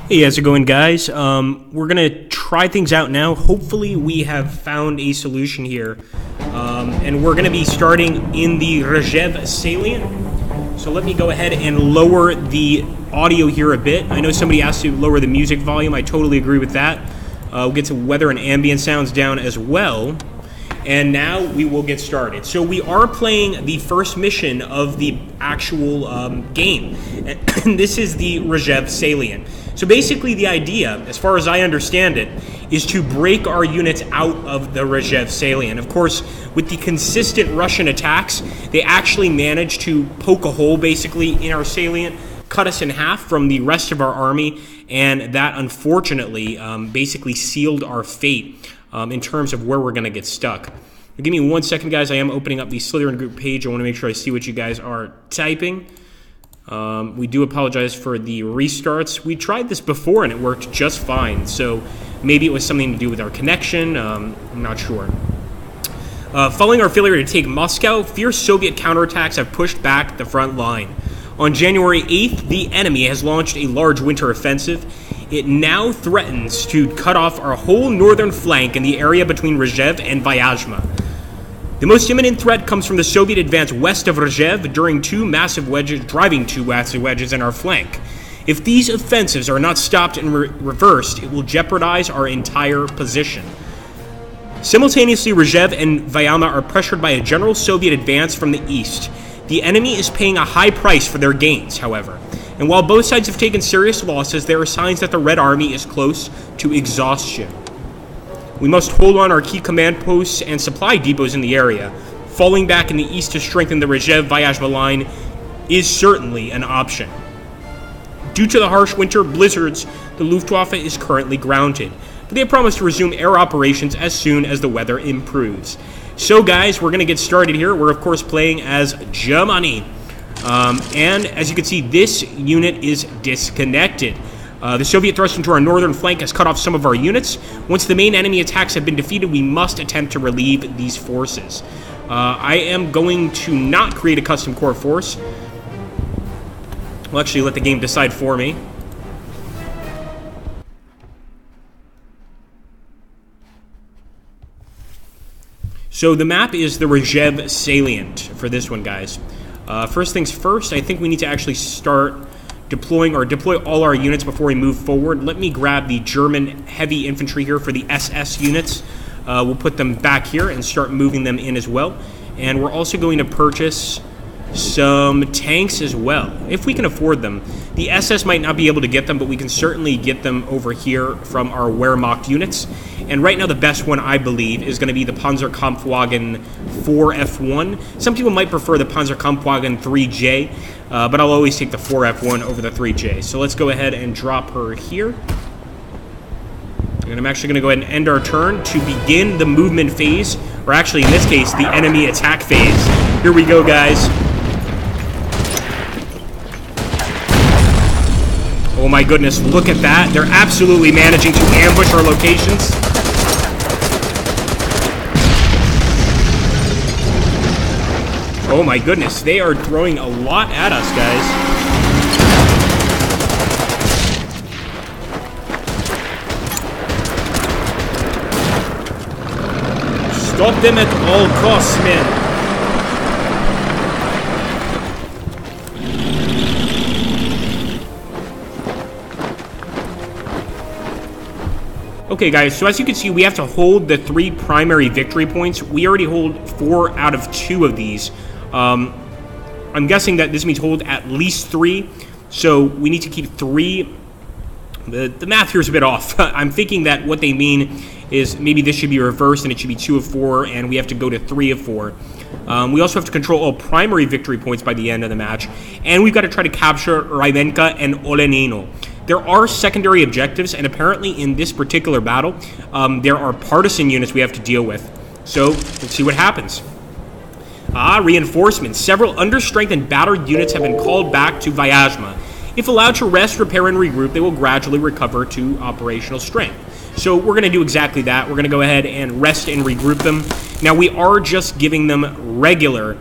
Hey, how's it going, guys? We're gonna try things out now. Hopefully we have found a solution here. And we're gonna be starting in the Rzhev salient. So let me go ahead and lower the audio here a bit. I know somebody asked to lower the music volume. I totally agree with that. We'll get some weather and ambient sounds down as well. And now we will get started. So we are playing the first mission of the actual game. And this is the Rzhev salient. So basically the idea, as far as I understand it, is to break our units out of the Rzhev salient. Of course, with the consistent Russian attacks, they actually managed to poke a hole basically in our salient, cut us in half from the rest of our army, and that unfortunately basically sealed our fate in terms of where we're going to get stuck. Give me 1 second, guys. I am opening up the Slytherin group page. I want to make sure I see what you guys are typing. We do apologize for the restarts. We tried this before and it worked just fine, so maybe it was something to do with our connection. I'm not sure. Following our failure to take Moscow, fierce Soviet counterattacks have pushed back the front line. On January 8th, the enemy has launched a large winter offensive. It now threatens to cut off our whole northern flank in the area between Rzhev and Vyazma. The most imminent threat comes from the Soviet advance west of Rzhev, driving two massive wedges in our flank. If these offensives are not stopped and reversed, it will jeopardize our entire position. Simultaneously, Rzhev and Vyazma are pressured by a general Soviet advance from the east. The enemy is paying a high price for their gains, however. And while both sides have taken serious losses, there are signs that the Red Army is close to exhaustion. We must hold on our key command posts and supply depots in the area. Falling back in the east to strengthen the Rzhev-Vyazma line is certainly an option. Due to the harsh winter blizzards, the Luftwaffe is currently grounded, but they have promised to resume air operations as soon as the weather improves. So guys, we're going to get started here. We're of course playing as Germany. And as you can see, this unit is disconnected. The Soviet thrust into our northern flank has cut off some of our units. Once the main enemy attacks have been defeated, we must attempt to relieve these forces. I am going to not create a custom corps force. I'll actually let the game decide for me. So the map is the Rzhev salient for this one, guys. First things first, I think we need to actually start deploy all our units before we move forward. Let me grab the German heavy infantry here for the SS units. We'll put them back here and start moving them in as well. And we're also going to purchase some tanks as well, if we can afford them. The SS might not be able to get them, but we can certainly get them over here from our Wehrmacht units. And right now the best one, I believe, is going to be the Panzerkampfwagen 4F1. Some people might prefer the Panzerkampfwagen 3J, but I'll always take the 4F1 over the 3J. So let's go ahead and drop her here. And I'm actually going to go ahead and end our turn to begin the movement phase, or actually in this case, the enemy attack phase. Here we go, guys. Oh my goodness, look at that. They're absolutely managing to ambush our locations. Oh my goodness, they are throwing a lot at us, guys. Stop them at all costs, men. Okay, guys, so as you can see, we have to hold the 3 primary victory points. We already hold 4 out of 2 of these. I'm guessing that this means hold at least 3, so we need to keep 3. The math here is a bit off. I'm thinking that what they mean is maybe this should be reversed and it should be 2 of 4, and we have to go to 3 of 4. We also have to control all primary victory points by the end of the match, and we've got to try to capture Ryvenka and Olenino. There are secondary objectives, and apparently in this particular battle, there are partisan units we have to deal with. So, let's see what happens. Reinforcements. Several understrength and battered units have been called back to Vyazma. If allowed to rest, repair, and regroup, they will gradually recover to operational strength. So we're going to do exactly that. We're going to go ahead and rest and regroup them. Now, we are just giving them regular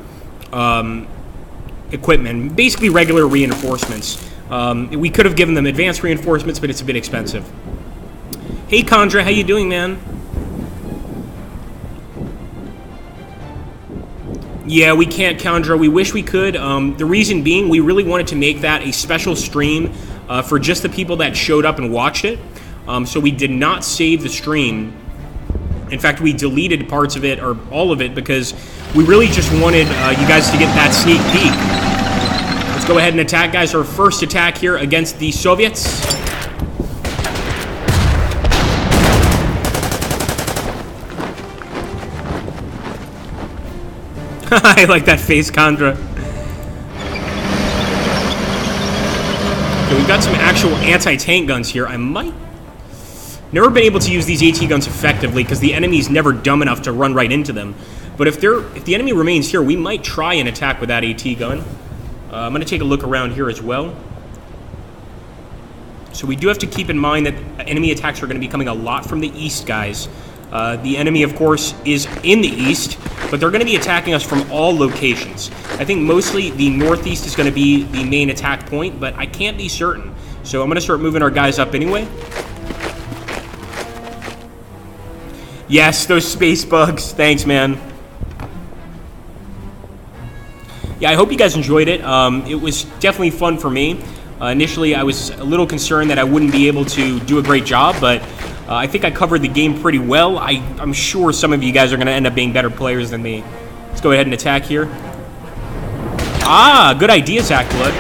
equipment, basically regular reinforcements. We could have given them advanced reinforcements, but it's a bit expensive. Hey, Condra, how you doing, man? Yeah, we can't, Condra. We wish we could. The reason being, we really wanted to make that a special stream for just the people that showed up and watched it. So we did not save the stream. In fact, we deleted parts of it, or all of it, because we really just wanted you guys to get that sneak peek. Let's go ahead and attack, guys. Our first attack here against the Soviets. I like that face, Condra. Okay, we've got some actual anti-tank guns here. I might... Never been able to use these AT guns effectively because the enemy's never dumb enough to run right into them. But if the enemy remains here, we might try an attack with that AT gun. I'm going to take a look around here as well. So we do have to keep in mind that enemy attacks are going to be coming a lot from the east, guys. The enemy, of course, is in the east, but they're going to be attacking us from all locations. I think mostly the northeast is going to be the main attack point, but I can't be certain. So I'm going to start moving our guys up anyway. Yes, those space bugs. Thanks, man. Yeah, I hope you guys enjoyed it. It was definitely fun for me. Initially, I was a little concerned that I wouldn't be able to do a great job, but I think I covered the game pretty well. I'm sure some of you guys are going to end up being better players than me. Let's go ahead and attack here. Ah, good idea, Zach Blood.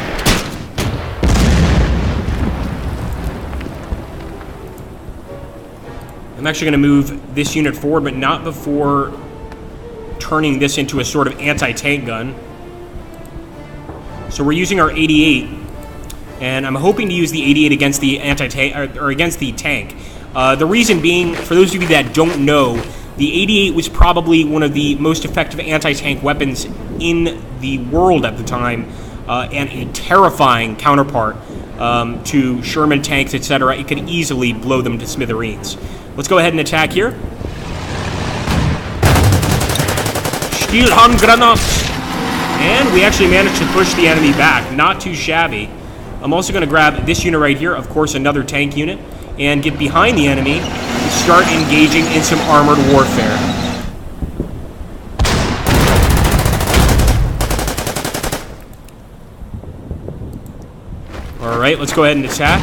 I'm actually going to move this unit forward, but not before turning this into a sort of anti-tank gun. So we're using our 88, and I'm hoping to use the 88 against the anti-tank or against the tank. The reason being, for those of you that don't know, the 88 was probably one of the most effective anti-tank weapons in the world at the time, and a terrifying counterpart to Sherman tanks, etc. It could easily blow them to smithereens. Let's go ahead and attack here. Stielhandgranat! And we actually managed to push the enemy back. Not too shabby. I'm also going to grab this unit right here, of course, another tank unit, and get behind the enemy and start engaging in some armored warfare. Alright, let's go ahead and attack.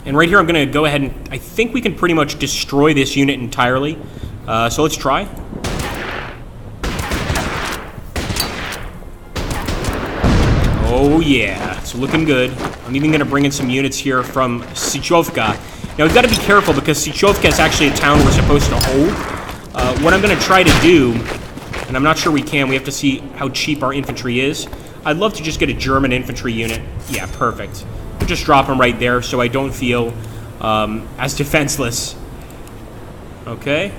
And right here I'm going to go ahead and... I think we can pretty much destroy this unit entirely. So let's try. Oh yeah, it's looking good. I'm even going to bring in some units here from Sychovka. Now we've got to be careful because Sychovka is actually a town we're supposed to hold. What I'm going to try to do, and I'm not sure we can, we have to see how cheap our infantry is. I'd love to just get a German infantry unit. Yeah, perfect. We'll just drop them right there so I don't feel as defenseless. Okay.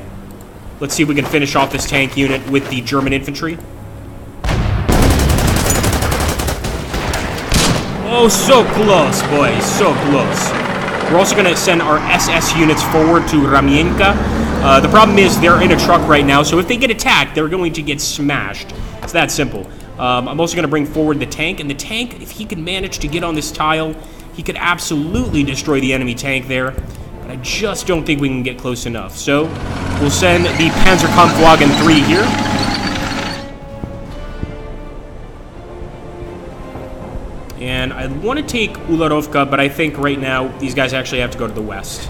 Let's see if we can finish off this tank unit with the German infantry. Oh, so close, boys. So close. We're also going to send our SS units forward to Ramienka. The problem is they're in a truck right now, so if they get attacked, they're going to get smashed. It's that simple. I'm also going to bring forward the tank, and the tank, if he can manage to get on this tile, he could absolutely destroy the enemy tank there. But I just don't think we can get close enough. So we'll send the Panzerkampfwagen 3 here. And I want to take Ularovka, but I think right now these guys actually have to go to the west.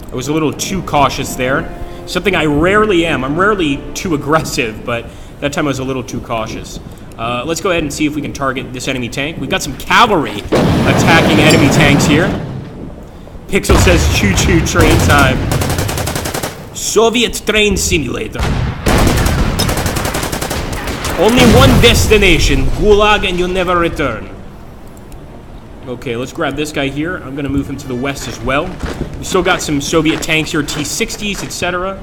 I was a little too cautious there. Something I rarely am. I'm rarely too aggressive, but that time I was a little too cautious. Let's go ahead and see if we can target this enemy tank. We've got some cavalry attacking enemy tanks here. Pixel says choo-choo train time. Soviet train simulator. Only one destination, Gulag, and you'll never return. Okay, let's grab this guy here. I'm going to move him to the west as well. We still got some Soviet tanks here, T-60s, etc.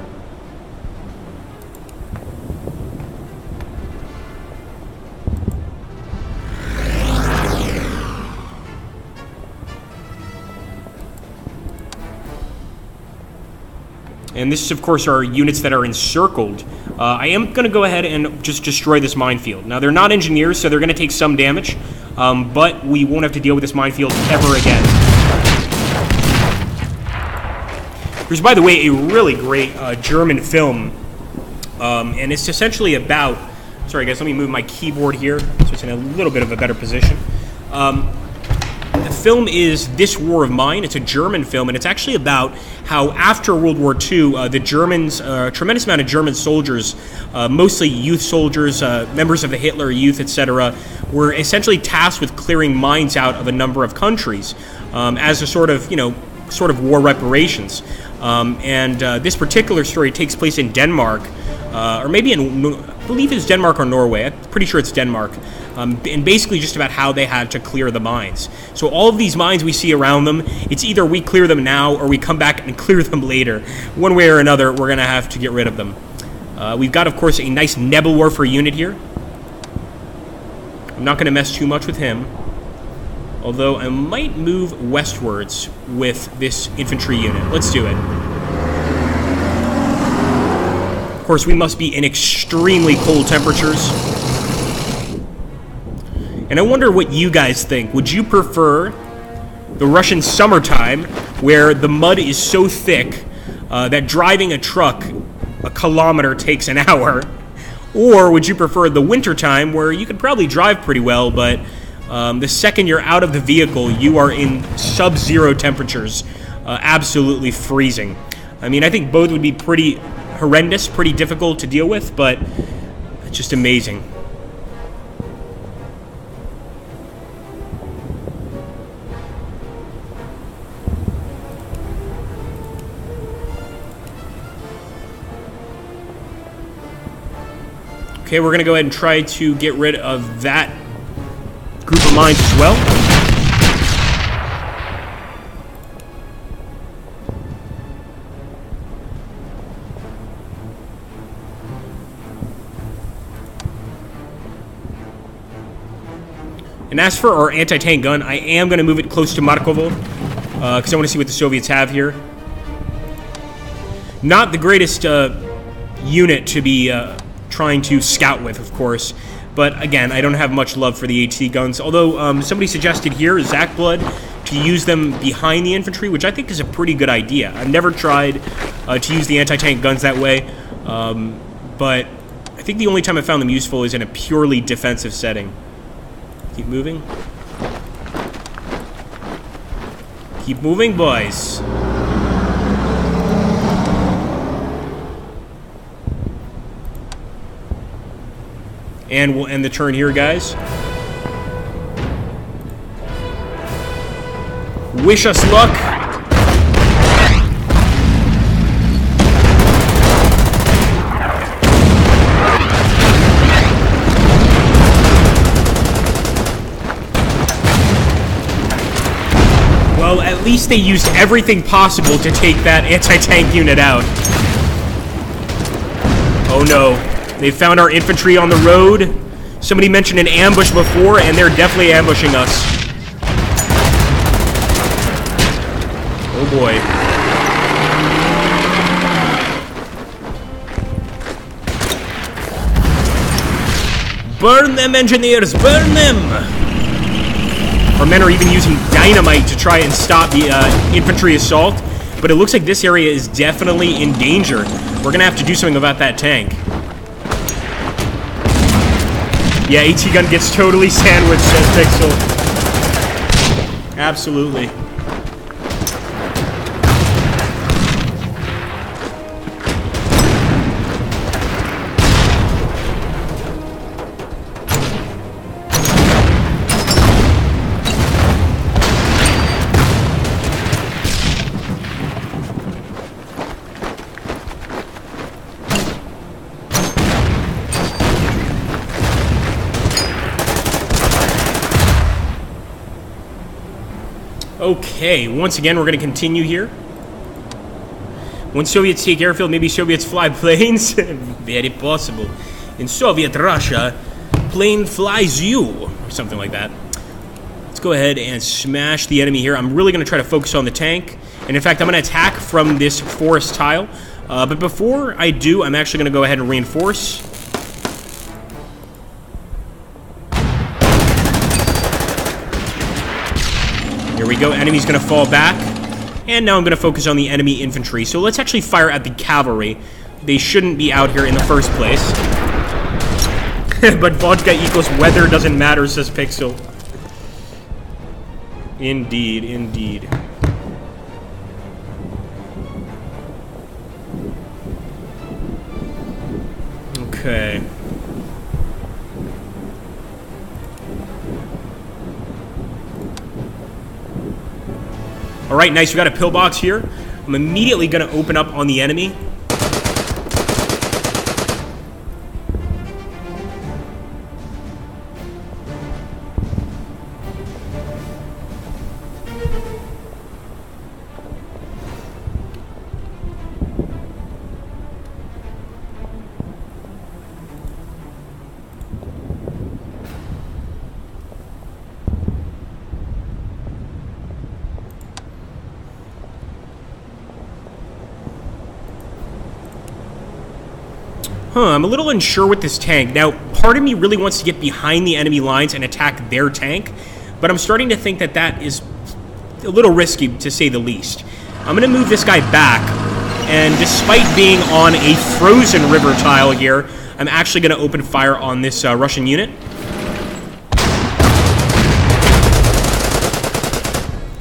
And this is, of course, our units that are encircled. I am going to go ahead and just destroy this minefield. Now, they're not engineers, so they're going to take some damage, but we won't have to deal with this minefield ever again. There's, by the way, a really great German film, and it's essentially about... Sorry, guys, let me move my keyboard here so it's in a little bit of a better position. The film is This War of Mine. It's a German film, and it's actually about how after World War II, the Germans, a tremendous amount of German soldiers, mostly youth soldiers, members of the Hitler Youth, etc., were essentially tasked with clearing mines out of a number of countries as a sort of war reparations. This particular story takes place in Denmark, or maybe I believe it's Denmark or Norway. I'm pretty sure it's Denmark. And basically just about how they had to clear the mines. So all of these mines we see around them, it's either we clear them now or we come back and clear them later. One way or another, we're going to have to get rid of them. We've got, of course, a nice Nebelwerfer unit here. I'm not going to mess too much with him. Although I might move westwards with this infantry unit. Let's do it. Of course, we must be in extremely cold temperatures. And I wonder what you guys think. Would you prefer the Russian summertime, where the mud is so thick that driving a truck a kilometer takes an hour? Or would you prefer the wintertime, where you could probably drive pretty well, but the second you're out of the vehicle, you are in sub-zero temperatures, absolutely freezing? I mean, I think both would be pretty horrendous, pretty difficult to deal with, but it's just amazing. Okay, we're going to go ahead and try to get rid of that group of mines as well. And as for our anti-tank gun, I am going to move it close to Markovo, because I want to see what the Soviets have here. Not the greatest unit to be trying to scout with, of course. But again, I don't have much love for the AT guns. Although somebody suggested here, Zach Blood, to use them behind the infantry, which I think is a pretty good idea. I've never tried to use the anti-tank guns that way, but I think the only time I found them useful is in a purely defensive setting. Keep moving. Keep moving, boys. And we'll end the turn here, guys. Wish us luck. Well, at least they used everything possible to take that anti-tank unit out. Oh no. They found our infantry on the road. Somebody mentioned an ambush before, and they're definitely ambushing us. Oh boy. Burn them, engineers! Burn them! Our men are even using dynamite to try and stop the infantry assault, but it looks like this area is definitely in danger. We're gonna have to do something about that tank. Yeah, AT gun gets totally sandwiched, says Pixel. Absolutely. Okay, once again, we're going to continue here. When Soviets take airfield, maybe Soviets fly planes? Very possible. In Soviet Russia, plane flies you, or something like that. Let's go ahead and smash the enemy here. I'm really going to try to focus on the tank. And in fact, I'm going to attack from this forest tile. But before I do, I'm actually going to go ahead and reinforce. Here we go. Enemy's going to fall back. And now I'm going to focus on the enemy infantry. So let's actually fire at the cavalry. They shouldn't be out here in the first place. But vodka equals weather doesn't matter, says Pixel. Indeed, indeed. Okay. Alright, nice. We got a pillbox here. I'm immediately going to open up on the enemy. I'm a little unsure with this tank. Now, part of me really wants to get behind the enemy lines and attack their tank, but I'm starting to think that that is a little risky, to say the least. I'm going to move this guy back, and despite being on a frozen river tile here, I'm actually going to open fire on this Russian unit.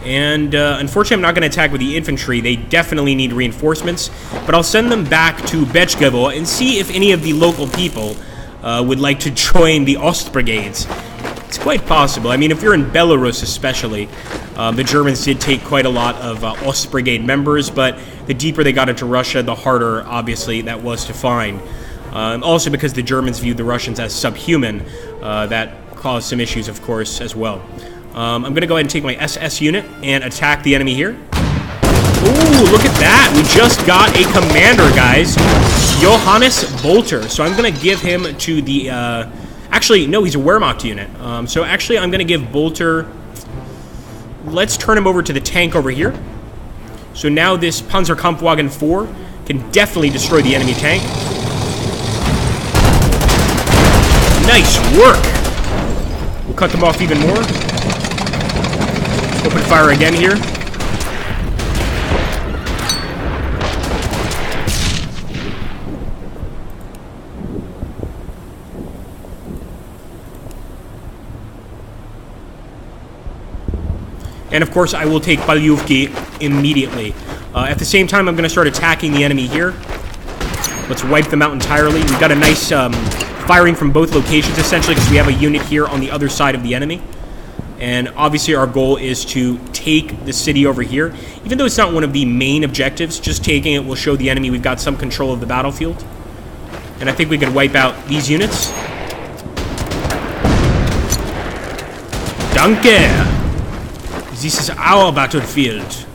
And unfortunately, I'm not going to attack with the infantry. They definitely need reinforcements. But I'll send them back to Bechgavo and see if any of the local people would like to join the Ost Brigades. It's quite possible. I mean, if you're in Belarus especially, the Germans did take quite a lot of Ost Brigade members, but the deeper they got into Russia, the harder, obviously, that was to find. Also because the Germans viewed the Russians as subhuman, that caused some issues, of course, as well. I'm going to go ahead and take my SS unit and attack the enemy here. Ooh, look at that. We just got a commander, guys. Johannes Bolter. So I'm going to give him to the... actually, no, he's a Wehrmacht unit. So actually, I'm going to give Bolter... Let's turn him over to the tank over here. So now this Panzerkampfwagen 4 can definitely destroy the enemy tank. Nice work. We'll cut them off even more. Open fire again here. And of course, I will take Palyuvki immediately. At the same time, I'm going to start attacking the enemy here. Let's wipe them out entirely. We've got a nice firing from both locations, essentially, because we have a unit here on the other side of the enemy. And obviously our goal is to take the city over here. Even though it's not one of the main objectives, just taking it will show the enemy we've got some control of the battlefield. And I think we could wipe out these units. Danke! This is our battlefield.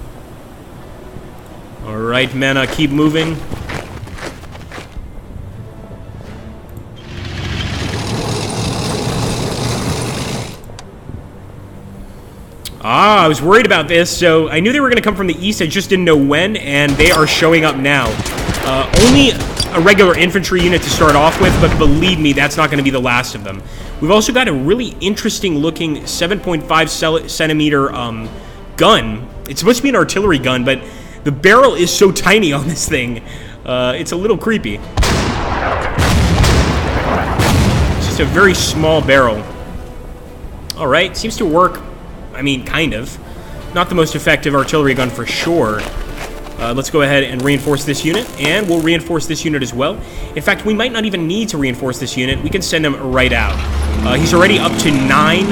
Alright, men, keep moving. I was worried about this, so I knew they were going to come from the east, I just didn't know when, and they are showing up now. Only a regular infantry unit to start off with, but believe me, that's not going to be the last of them. We've also got a really interesting looking 7.5 centimeter gun. It's supposed to be an artillery gun, but the barrel is so tiny on this thing, it's a little creepy. It's just a very small barrel. Alright, seems to work. I mean, kind of. Not the most effective artillery gun for sure. Let's go ahead and reinforce this unit, and we'll reinforce this unit as well. In fact, we might not even need to reinforce this unit. We can send him right out. He's already up to 9.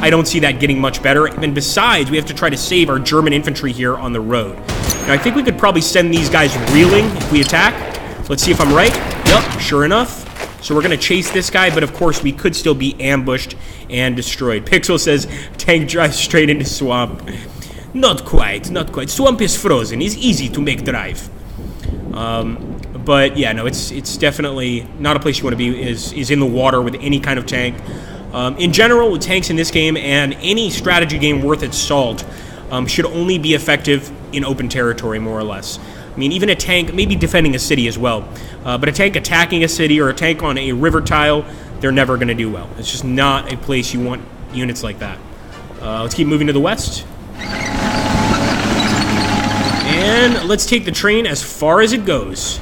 I don't see that getting much better. And besides, we have to try to save our German infantry here on the road. Now, I think we could probably send these guys reeling if we attack. Let's see if I'm right. Yep, sure enough. So we're going to chase this guy, but of course we could still be ambushed and destroyed. Pixel says, tank drives straight into swamp. Not quite, not quite. Swamp is frozen. It's easy to make drive. But yeah, no, it's definitely not a place you want to be, is in the water with any kind of tank. In general, with tanks in this game and any strategy game worth its salt, should only be effective in open territory, more or less. I mean, even a tank, maybe defending a city as well, but a tank attacking a city or a tank on a river tile, they're never going to do well. It's just not a place you want units like that. Let's keep moving to the west. And let's take the train as far as it goes.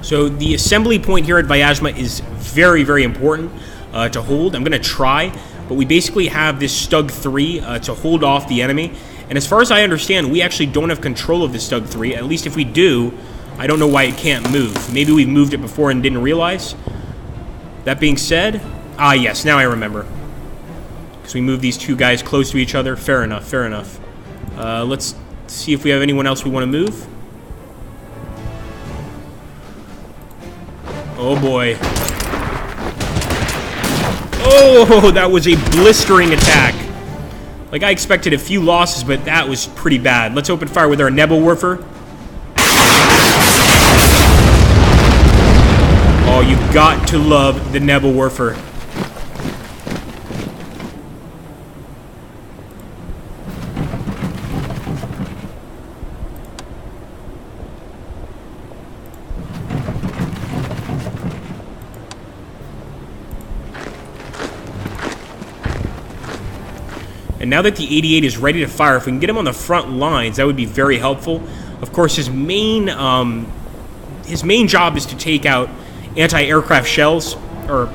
So the assembly point here at Vyazma is very, very important to hold. I'm going to try, but we basically have this Stug 3 to hold off the enemy. And as far as I understand, we actually don't have control of the Stug 3. At least if we do, I don't know why it can't move. Maybe we've moved it before and didn't realize. That being said, ah yes, now I remember. Because we moved these two guys close to each other. Fair enough, fair enough. Let's see if we have anyone else we want to move. Oh boy. Oh, that was a blistering attack. Like, I expected a few losses, but that was pretty bad. Let's open fire with our Nebelwerfer. Oh, you got to love the Nebelwerfer. And now that the 88 is ready to fire, if we can get him on the front lines, that would be very helpful. Of course, his main job is to take out anti-aircraft shells, or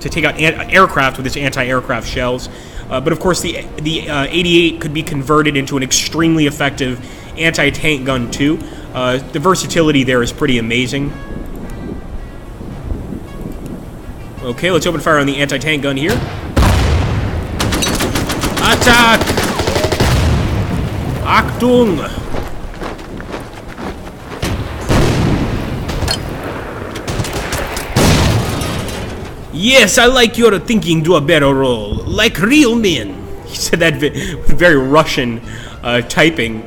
to take out aircraft with its anti-aircraft shells. But of course, the 88 could be converted into an extremely effective anti-tank gun too. The versatility there is pretty amazing. Okay, let's open fire on the anti-tank gun here. Attack! Achtung! Yes, I like your thinking do a better role. Like real men. He said that with very Russian typing.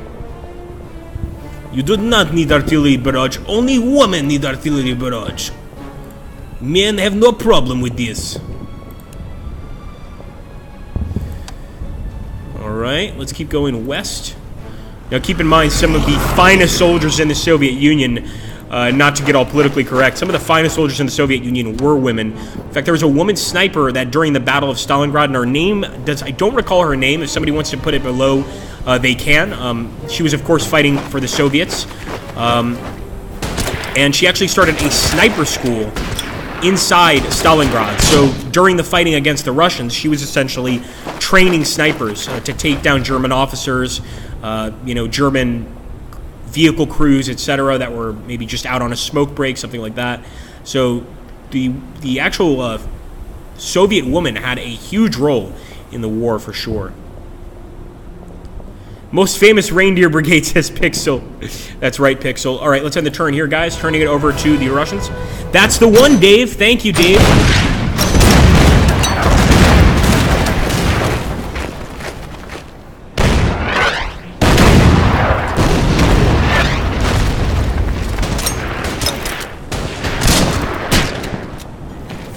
You do not need artillery barrage. Only women need artillery barrage. Men have no problem with this. Alright, let's keep going west. Now keep in mind, some of the finest soldiers in the Soviet Union, not to get all politically correct, some of the finest soldiers in the Soviet Union were women. In fact, there was a woman sniper that during the Battle of Stalingrad, and her name, I don't recall her name. If somebody wants to put it below, they can. She was, of course, fighting for the Soviets. And she actually started a sniper school inside Stalingrad. So during the fighting against the Russians, she was essentially training snipers to take down German officers, you know, German vehicle crews, etc., that were maybe just out on a smoke break, something like that. So the actual Soviet woman had a huge role in the war for sure. Most famous reindeer brigade, says Pixel. That's right, Pixel. All right, let's end the turn here, guys. Turning it over to the Russians. That's the one, Dave. Thank you, Dave.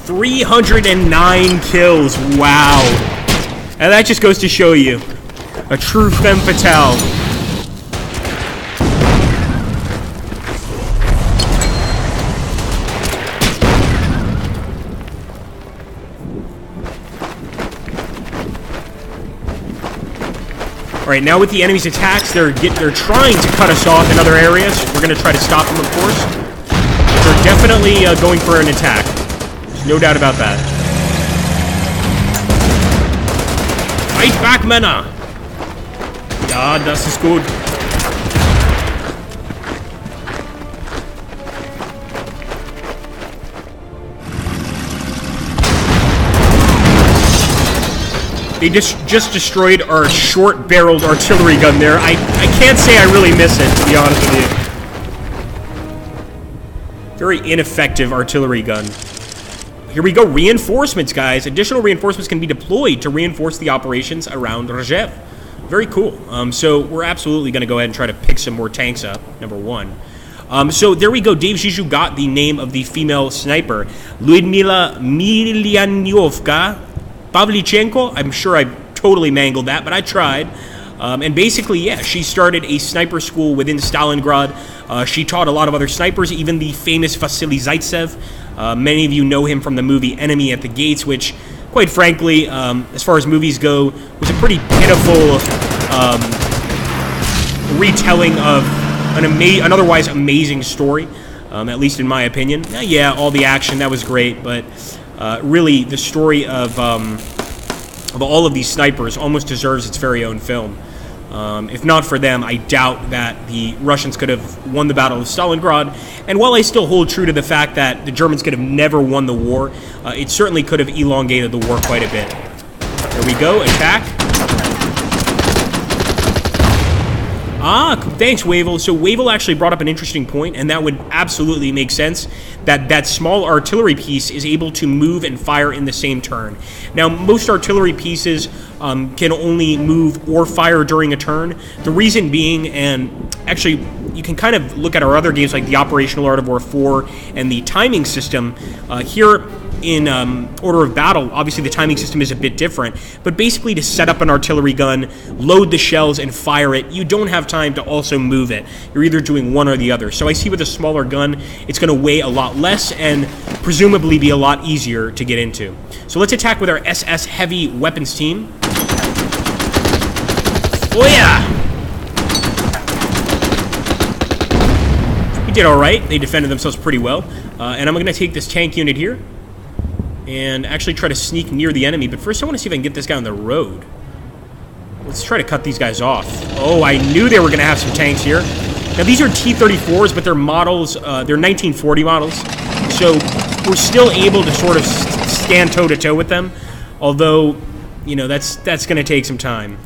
"309 kills. Wow. And that just goes to show you. A true femme fatale. All right, now with the enemy's attacks, they're trying to cut us off in other areas. We're going to try to stop them, of course. They're definitely going for an attack. There's no doubt about that. Fight back, Männer! Ja, das ist gut. They just destroyed our short-barreled artillery gun there. I can't say I really miss it, to be honest with you. Very ineffective artillery gun. Here we go, reinforcements, guys. Additional reinforcements can be deployed to reinforce the operations around Rzhev. Very cool. So we're absolutely going to go ahead and try to pick some more tanks up, number one. So there we go. Dave Zizou got the name of the female sniper. Lyudmila Milyanyovka Pavlichenko. I'm sure I totally mangled that, but I tried. And basically, yeah, she started a sniper school within Stalingrad. She taught a lot of other snipers, even the famous Vasily Zaitsev. Many of you know him from the movie Enemy at the Gates, which, quite frankly, as far as movies go, was a pretty pitiful retelling of an otherwise amazing story, at least in my opinion. Yeah, all the action, that was great, but really the story of all of these snipers almost deserves its very own film. If not for them, I doubt that the Russians could have won the Battle of Stalingrad. And while I still hold true to the fact that the Germans could have never won the war, it certainly could have elongated the war quite a bit. There we go, attack. Ah, thanks, Wavell. So Wavell actually brought up an interesting point, and that would absolutely make sense, that that small artillery piece is able to move and fire in the same turn. Now, most artillery pieces can only move or fire during a turn. The reason being, and actually, you can kind of look at our other games like the Operational Art of War 4 and the timing system. Here in Order of Battle, obviously the timing system is a bit different, but basically to set up an artillery gun, load the shells, and fire it, you don't have time to also move it. You're either doing one or the other. So I see with a smaller gun, it's going to weigh a lot less and presumably be a lot easier to get into. So let's attack with our SS Heavy Weapons team. Oh yeah! We did alright. They defended themselves pretty well. And I'm going to take this tank unit here and actually try to sneak near the enemy. But first I want to see if I can get this guy on the road. Let's try to cut these guys off. Oh, I knew they were going to have some tanks here. Now these are T-34s, but they're models, they're 1940 models. So we're still able to sort of stand toe-to-toe with them. Although, you know, that's going to take some time.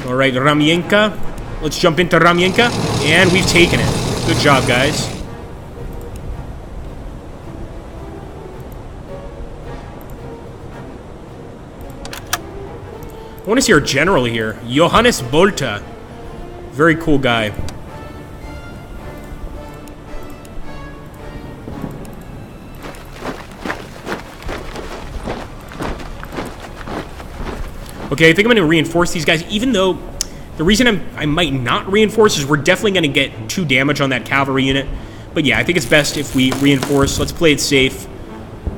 Alright, Ramyenka. Let's jump into Ramyenka, and we've taken it. Good job, guys. I want to see our general here. Johannes Bolta. Very cool guy. Okay, I think I'm going to reinforce these guys, even though the reason I might not reinforce is we're definitely going to get 2 damage on that cavalry unit. But yeah, I think it's best if we reinforce. Let's play it safe.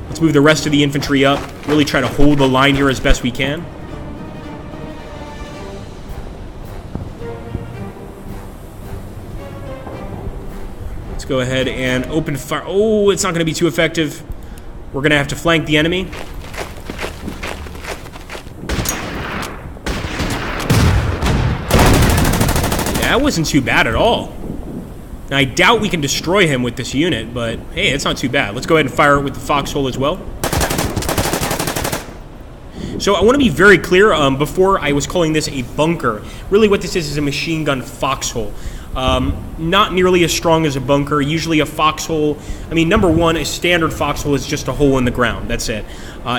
Let's move the rest of the infantry up. Really try to hold the line here as best we can. Let's go ahead and open fire. Oh, it's not going to be too effective. We're going to have to flank the enemy. That wasn't too bad at all. Now, I doubt we can destroy him with this unit, but hey, it's not too bad. Let's go ahead and fire it with the foxhole as well. So I want to be very clear, before I was calling this a bunker. Really what this is a machine gun foxhole. Not nearly as strong as a bunker. Usually a foxhole, I mean, number one, a standard foxhole is just a hole in the ground. That's it.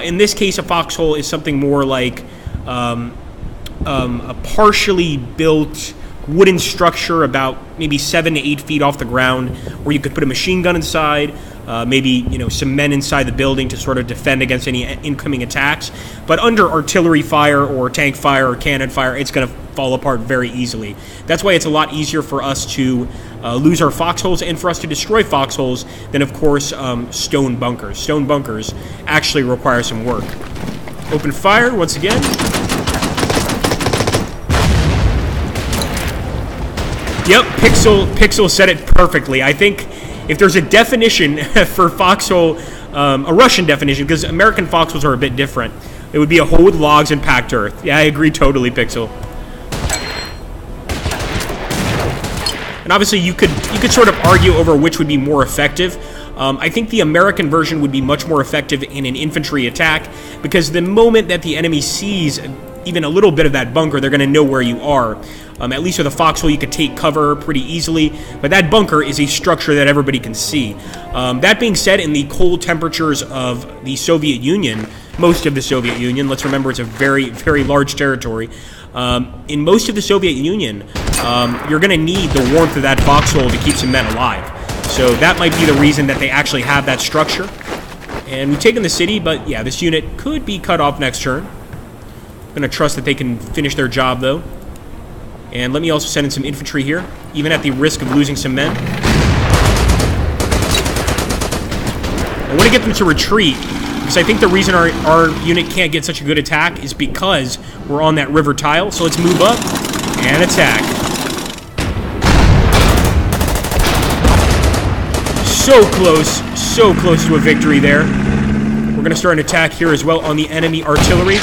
In this case, a foxhole is something more like a partially built wooden structure about maybe 7 to 8 feet off the ground, where you could put a machine gun inside, maybe, you know, some men inside the building to sort of defend against any incoming attacks. But under artillery fire or tank fire or cannon fire, it's going to fall apart very easily. That's why it's a lot easier for us to lose our foxholes and for us to destroy foxholes than, of course, stone bunkers. Stone bunkers actually require some work. Open fire once again. Yep, Pixel said it perfectly. I think if there's a definition for foxhole, a Russian definition, because American foxholes are a bit different, it would be a hole with logs and packed earth. Yeah, I agree totally, Pixel. And obviously, you could sort of argue over which would be more effective. I think the American version would be much more effective in an infantry attack, because the moment that the enemy sees even a little bit of that bunker, they're going to know where you are. At least with a foxhole, you could take cover pretty easily, but that bunker is a structure that everybody can see. That being said, in the cold temperatures of the Soviet Union, most of the Soviet Union, let's remember it's a very, very large territory, in most of the Soviet Union, you're going to need the warmth of that foxhole to keep some men alive. So that might be the reason that they actually have that structure. And we've taken the city, but yeah, this unit could be cut off next turn. I'm going to trust that they can finish their job, though. And let me also send in some infantry here, even at the risk of losing some men. I want to get them to retreat, because I think the reason our unit can't get such a good attack is because we're on that river tile. So let's move up and attack. So close to a victory there. We're going to start an attack here as well on the enemy artillery.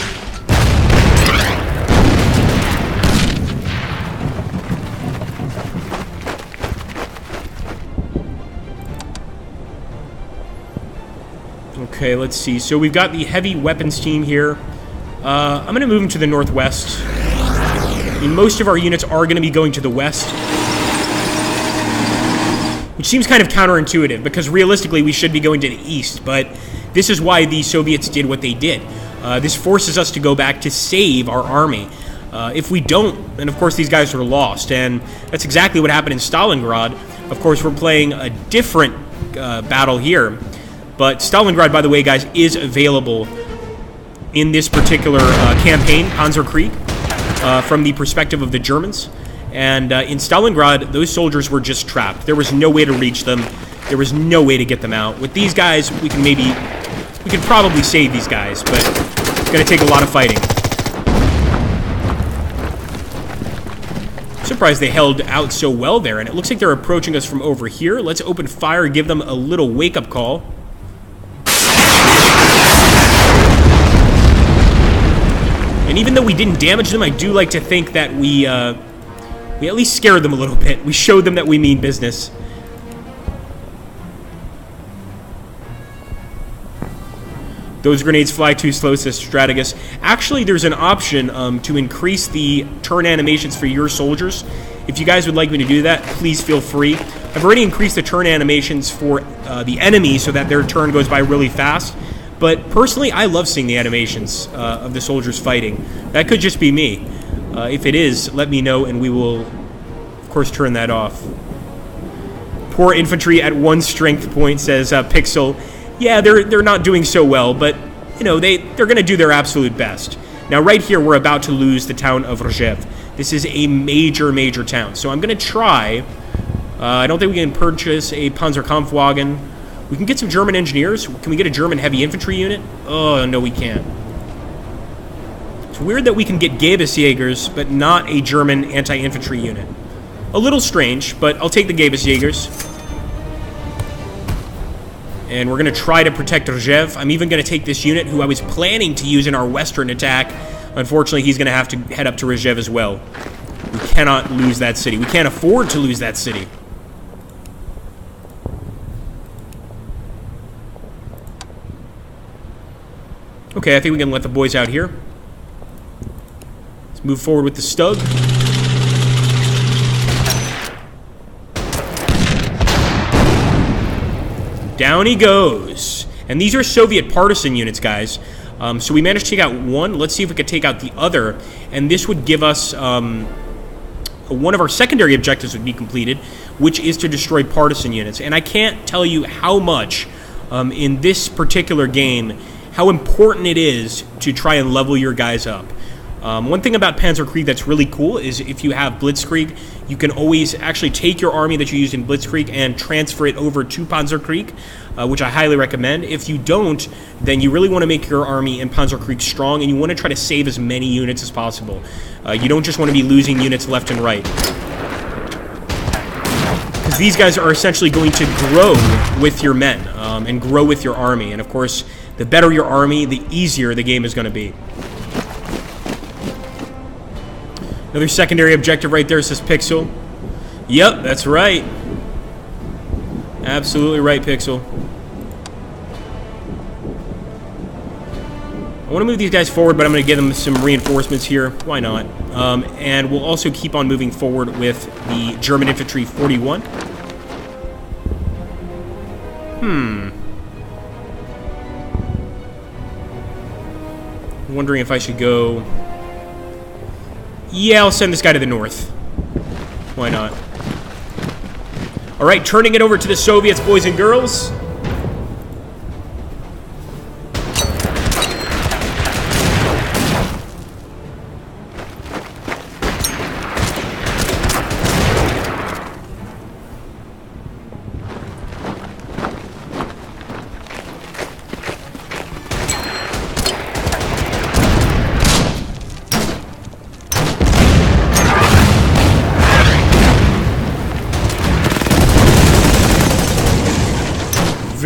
Okay, let's see. So we've got the heavy weapons team here. I'm going to move them to the northwest. I mean, most of our units are going to be going to the west, which seems kind of counterintuitive, because realistically we should be going to the east, but this is why the Soviets did what they did. This forces us to go back to save our army. If we don't, then of course these guys are lost, and that's exactly what happened in Stalingrad. Of course, we're playing a different battle here, but Stalingrad, by the way, guys, is available in this particular campaign, Panzerkrieg, from the perspective of the Germans. And in Stalingrad, those soldiers were just trapped. There was no way to reach them. There was no way to get them out. With these guys, we can probably save these guys, but it's going to take a lot of fighting. I'm surprised they held out so well there, and it looks like they're approaching us from over here. Let's open fire, give them a little wake-up call. And even though we didn't damage them, I do like to think that we at least scared them a little bit. We showed them that we mean business. Those grenades fly too slow, says Strategus. Actually, there's an option to increase the turn animations for your soldiers. If you guys would like me to do that, please feel free. I've already increased the turn animations for the enemy so that their turn goes by really fast. But personally, I love seeing the animations of the soldiers fighting. That could just be me. If it is, let me know, and we will, of course, turn that off. Poor infantry at 1 strength point, says Pixel. Yeah, they're not doing so well, but, you know, they're going to do their absolute best. Now, right here, we're about to lose the town of Rzhev. This is a major, major town. So I'm going to try. I don't think we can purchase a Panzerkampfwagen. We can get some German engineers. Can we get a German heavy infantry unit? Oh, no, we can't. It's weird that we can get Gebesjägers, but not a German anti-infantry unit. A little strange, but I'll take the Gebesjägers. And we're going to try to protect Rzhev. I'm even going to take this unit, who I was planning to use in our western attack. Unfortunately, he's going to have to head up to Rzhev as well. We cannot lose that city. We can't afford to lose that city. Okay, I think we can let the boys out here. Let's move forward with the Stug. Down he goes. And these are Soviet partisan units, guys. So we managed to take out one. Let's see if we could take out the other. And this would give us... one of our secondary objectives would be completed, which is to destroy partisan units. And I can't tell you how much in this particular game, how important it is to try and level your guys up. One thing about Panzerkrieg that's really cool is if you have Blitzkrieg, you can always actually take your army that you used in Blitzkrieg and transfer it over to Panzerkrieg, which I highly recommend. If you don't, then you really want to make your army in Panzerkrieg strong, and you want to try to save as many units as possible. You don't just want to be losing units left and right. Because these guys are essentially going to grow with your men and grow with your army. And of course, the better your army, the easier the game is going to be. Another secondary objective right there, says Pixel. Yep, that's right. Absolutely right, Pixel. I want to move these guys forward, but I'm going to give them some reinforcements here. Why not? And we'll also keep on moving forward with the German Infantry 41. I'm wondering if I should go... Yeah, I'll send this guy to the north. Why not? Alright, turning it over to the Soviets, boys and girls.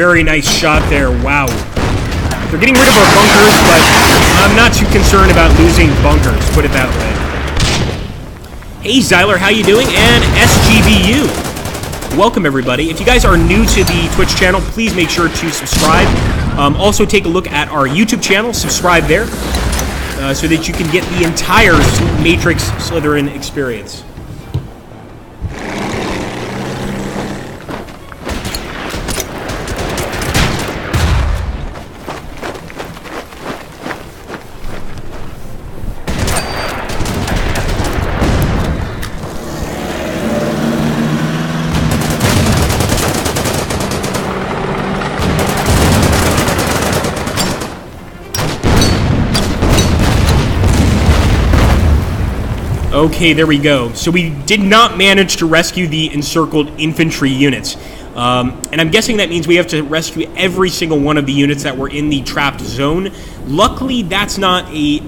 Very nice shot there. Wow. They're getting rid of our bunkers, but I'm not too concerned about losing bunkers, put it that way. Hey, Zyler, how you doing? And SGBU. Welcome, everybody. If you guys are new to the Twitch channel, please make sure to subscribe. Also, take a look at our YouTube channel. Subscribe there so that you can get the entire Matrix Slytherin experience. Okay, there we go. So we did not manage to rescue the encircled infantry units. And I'm guessing that means we have to rescue every single one of the units that were in the trapped zone. Luckily, that's not a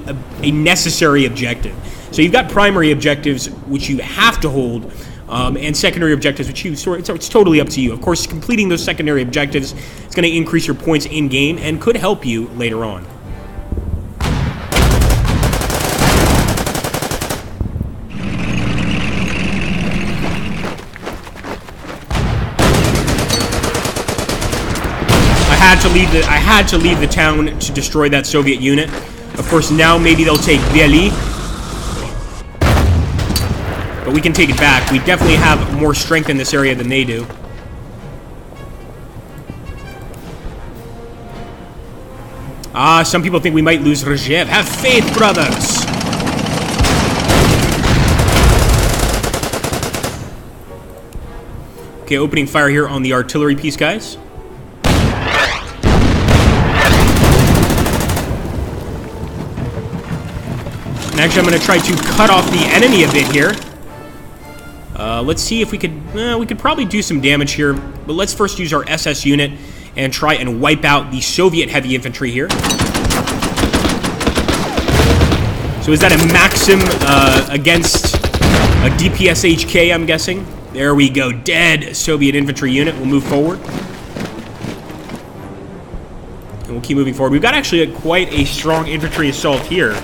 necessary objective. So you've got primary objectives, which you have to hold, and secondary objectives, which you sort. It's totally up to you. Of course, completing those secondary objectives is going to increase your points in-game and could help you later on. I had to leave the town to destroy that Soviet unit. Of course, now maybe they'll take Vyali. But we can take it back. We definitely have more strength in this area than they do. Some people think we might lose Rzhev. Have faith, brothers! Okay, opening fire here on the artillery piece, guys. And actually, I'm going to try to cut off the enemy a bit here. Let's see if we could probably do some damage here. But let's first use our SS unit and try and wipe out the Soviet heavy infantry here. So is that a Maxim against a DPS HK, I'm guessing? There we go. Dead Soviet infantry unit. We'll move forward. And we'll keep moving forward. We've got actually quite a strong infantry assault here.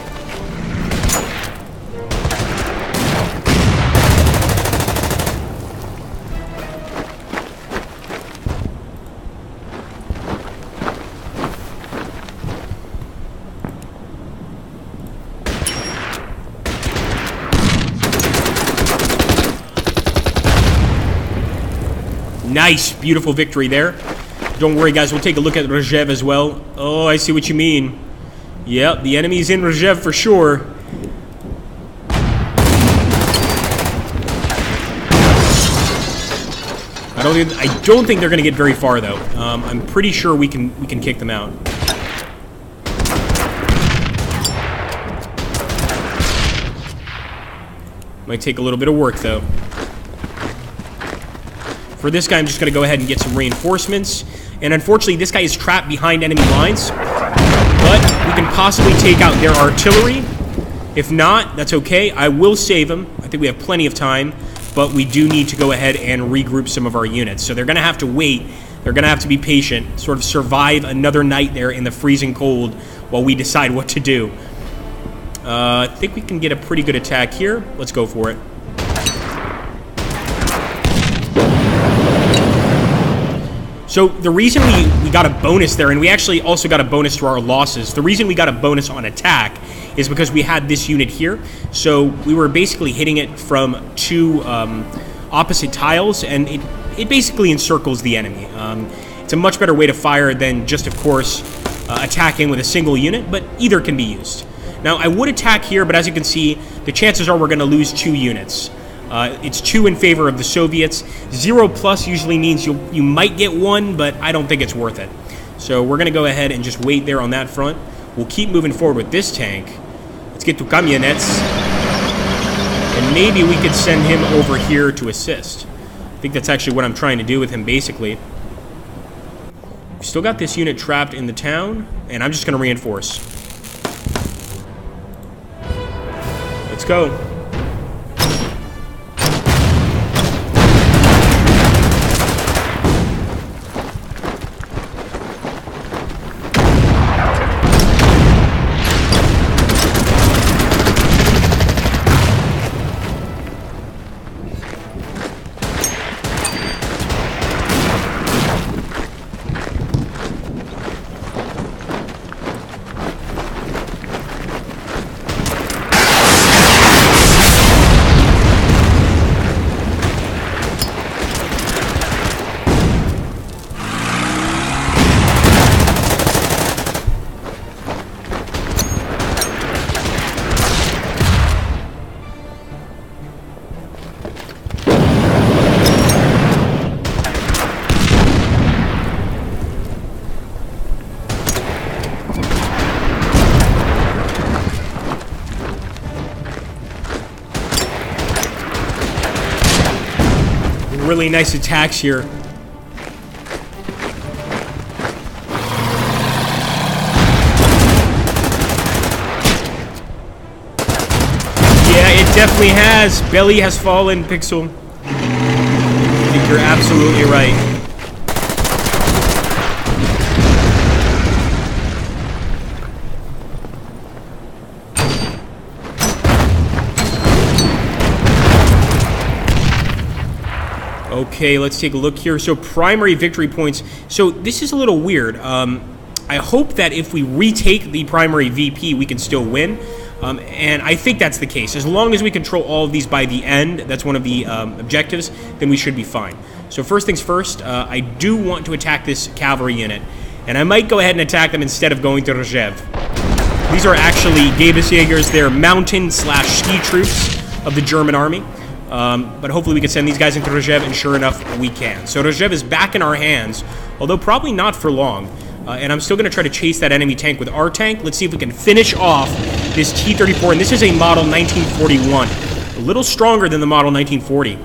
Nice, beautiful victory there. Don't worry, guys. We'll take a look at Rzhev as well. Oh, I see what you mean. Yep, the enemy's in Rzhev for sure. I don't think they're going to get very far though. I'm pretty sure we can kick them out. Might take a little bit of work though. For this guy, I'm just going to go ahead and get some reinforcements. And unfortunately, this guy is trapped behind enemy lines. But we can possibly take out their artillery. If not, that's okay. I will save him. I think we have plenty of time. But we do need to go ahead and regroup some of our units. So they're going to have to wait. They're going to have to be patient. Sort of survive another night there in the freezing cold while we decide what to do. I think we can get a pretty good attack here. Let's go for it. So the reason we got a bonus there, and we actually also got a bonus to our losses, the reason we got a bonus on attack is because we had this unit here. So we were basically hitting it from two opposite tiles, and it basically encircles the enemy. It's a much better way to fire than just, of course, attacking with a single unit, but either can be used. Now, I would attack here, but as you can see, the chances are we're going to lose 2 units. It's 2 in favor of the Soviets. 0+ usually means you might get 1, but I don't think it's worth it. So we're going to go ahead and just wait there on that front. We'll keep moving forward with this tank. Let's get to Kamyanets. And maybe we could send him over here to assist. I think that's actually what I'm trying to do with him, basically. We've still got this unit trapped in the town, and I'm just going to reinforce. Let's go. really nice attacks here. Yeah, it definitely has. Belly has fallen, Pixel. I think you're absolutely right. Okay, let's take a look here. So primary victory points. So this is a little weird. I hope that if we retake the primary VP, we can still win. And I think that's the case. As long as we control all of these by the end, that's one of the objectives, then we should be fine. So first things first, I do want to attack this cavalry unit. And I might go ahead and attack them instead of going to Rzhev. These are actually Gebesjägers. They're mountain/ski troops of the German army. But hopefully we can send these guys into Rzhev, and sure enough, we can. So Rzhev is back in our hands, although probably not for long. And I'm still going to try to chase that enemy tank with our tank. Let's see if we can finish off this T-34. And this is a model 1941. A little stronger than the model 1940.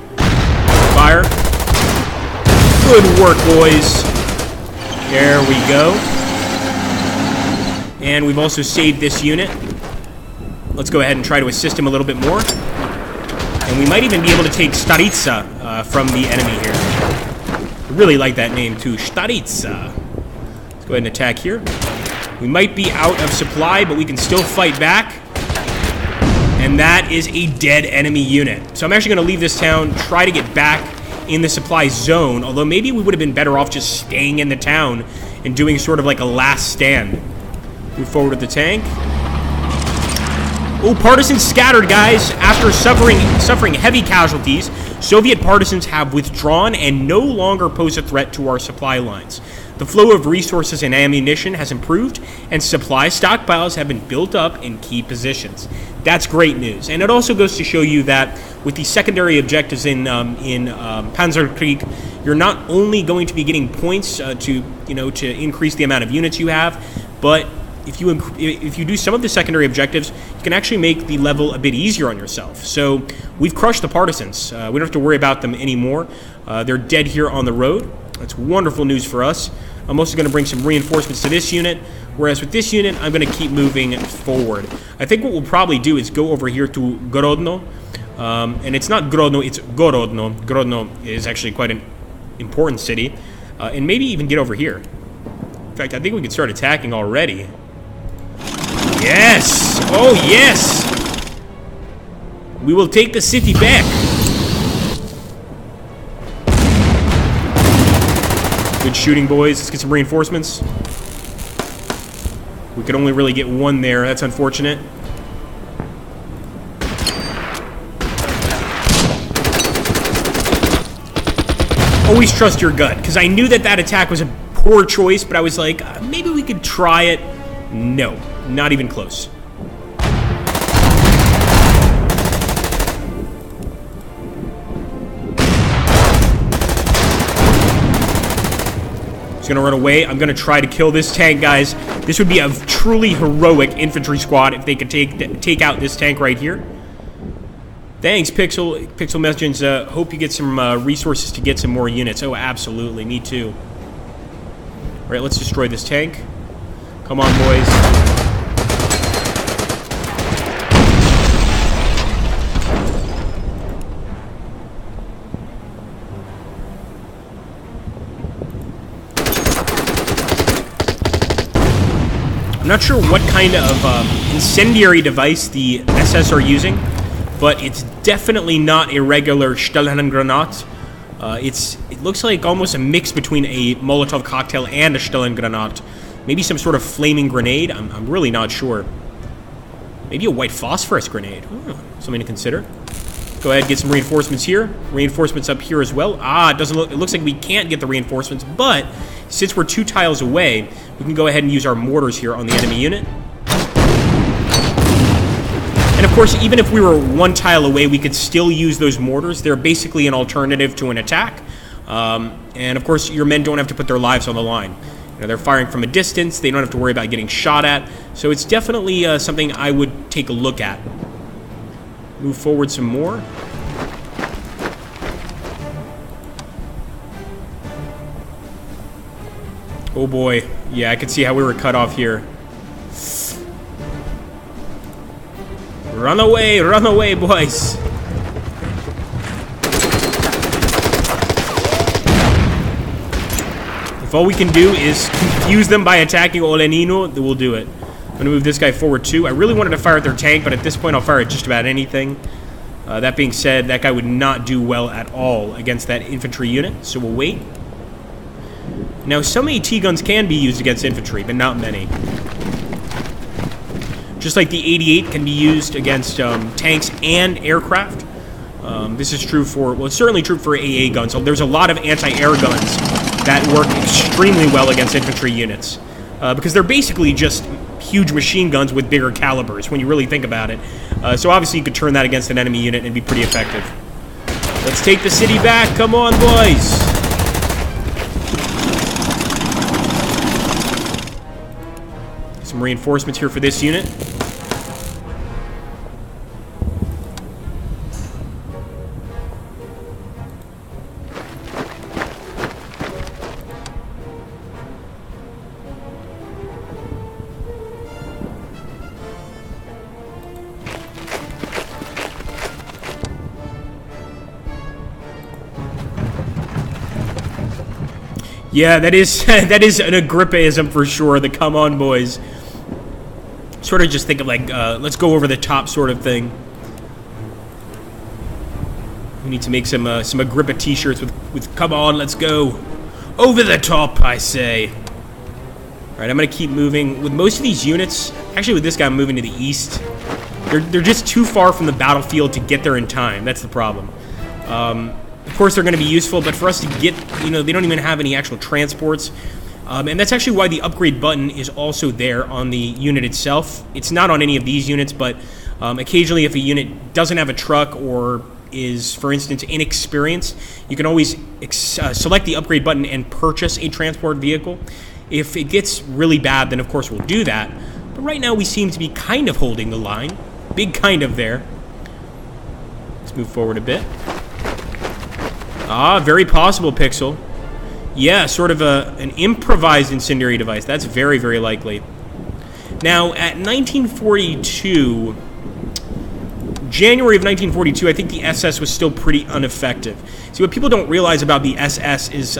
Fire. Good work, boys. There we go. And we've also saved this unit. Let's go ahead and try to assist him a little bit more. And we might even be able to take Staritsa from the enemy here. I really like that name too, Staritsa. Let's go ahead and attack here. We might be out of supply, but we can still fight back. And that is a dead enemy unit. So I'm actually going to leave this town, try to get back in the supply zone, although maybe we would have been better off just staying in the town and doing sort of like a last stand. Move forward with the tank. Oh, partisans scattered, guys. After suffering heavy casualties, Soviet partisans have withdrawn and no longer pose a threat to our supply lines. The flow of resources and ammunition has improved, and supply stockpiles have been built up in key positions. That's great news. And it also goes to show you that with the secondary objectives in Panzerkrieg, you're not only going to be getting points to increase the amount of units you have, but if you do some of the secondary objectives, you can actually make the level a bit easier on yourself. So we've crushed the partisans. We don't have to worry about them anymore. They're dead here on the road. That's wonderful news for us. I'm also going to bring some reinforcements to this unit, whereas with this unit, I'm going to keep moving forward. I think what we'll probably do is go over here to Grodno. And it's not Grodno, it's Gorodno. Grodno is actually quite an important city. And maybe even get over here. In fact, I think we can start attacking already. Yes! Oh, yes! We will take the city back. Good shooting, boys. Let's get some reinforcements. We could only really get one there. That's unfortunate. Always trust your gut, because I knew that attack was a poor choice, but I was like, maybe we could try it. No. Not even close. He's gonna run away. I'm gonna try to kill this tank, guys. This would be a truly heroic infantry squad if they could take out this tank right here. Thanks, Pixel Messages. Hope you get some resources to get some more units. Oh, absolutely. Me too. All right, let's destroy this tank. Come on, boys. I'm not sure what kind of incendiary device the SS are using, but it's definitely not a regular Stellengranat. It looks like almost a mix between a Molotov cocktail and a Stellengranat. Maybe some sort of flaming grenade. I'm really not sure. Maybe a white phosphorus grenade. Oh, something to consider. Go ahead, get some reinforcements here. Reinforcements up here as well. It looks like we can't get the reinforcements, but since we're 2 tiles away, we can go ahead and use our mortars here on the enemy unit. And of course, even if we were 1 tile away, we could still use those mortars. They're basically an alternative to an attack. And of course, your men don't have to put their lives on the line. They're firing from a distance. They don't have to worry about getting shot at. So it's definitely something I would take a look at. Move forward some more. Oh boy. Yeah, I can see how we were cut off here. Run away, boys. If all we can do is confuse them by attacking Olenino, then we'll do it. I'm going to move this guy forward too. I really wanted to fire at their tank, but at this point I'll fire at just about anything. That being said, that guy would not do well at all against that infantry unit, so we'll wait. Now, some AT guns can be used against infantry, but not many. Just like the 88 can be used against tanks and aircraft. This is true for, well, it's certainly true for AA guns. So there's a lot of anti-air guns that work extremely well against infantry units. Because they're basically just huge machine guns with bigger calibers, when you really think about it. So obviously you could turn that against an enemy unit and be pretty effective. Let's take the city back. Come on, boys. Some reinforcements here for this unit. Yeah, that is an Agrippaism for sure, the come on boys. Sort of just think of like, let's go over the top sort of thing. We need to make some Agrippa t-shirts with come on, let's go. Over the top, I say. Alright, I'm going to keep moving. With most of these units, actually with this guy, I'm moving to the east. They're just too far from the battlefield to get there in time. That's the problem. Of course, they're going to be useful, but for us to get, you know, they don't even have any actual transports. And that's actually why the upgrade button is also there on the unit itself. It's not on any of these units, but occasionally if a unit doesn't have a truck or is, for instance, inexperienced, you can always select the upgrade button and purchase a transport vehicle. If it gets really bad, then of course we'll do that. But right now we seem to be kind of holding the line. Big kind of there. Let's move forward a bit. Ah, very possible, Pixel. Yeah, sort of an improvised incendiary device. That's very, very likely. Now, at 1942, January of 1942, I think the SS was still pretty ineffective. See, what people don't realize about the SS is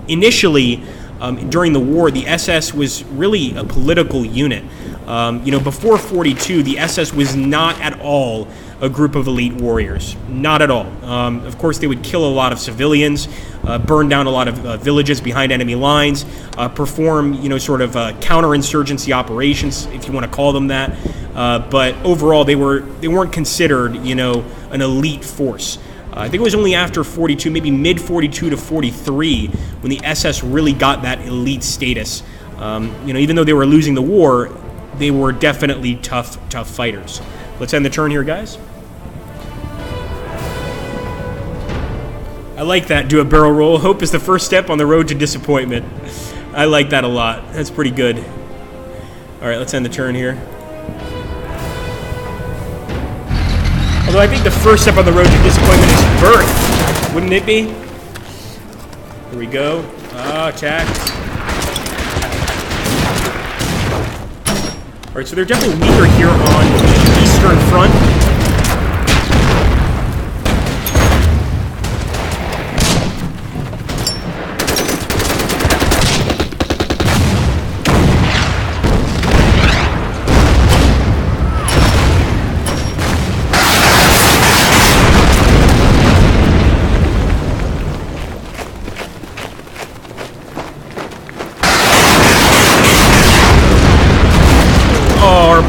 initially, during the war, the SS was really a political unit. You know, before 42, the SS was not at all a group of elite warriors. Not at all. Of course, they would kill a lot of civilians, burn down a lot of villages behind enemy lines, perform, you know, sort of counterinsurgency operations, if you want to call them that. But overall, they weren't considered, you know, an elite force. I think it was only after 42, maybe mid-42 to 43, when the SS really got that elite status. You know, even though they were losing the war, they were definitely tough fighters. Let's end the turn here, guys. I like that, do a barrel roll. Hope is the first step on the road to disappointment. I like that a lot. That's pretty good. All right, let's end the turn here. Although I think the first step on the road to disappointment is birth. Wouldn't it be? Here we go. Ah, attack. Alright, so they're definitely weaker here on the Eastern Front.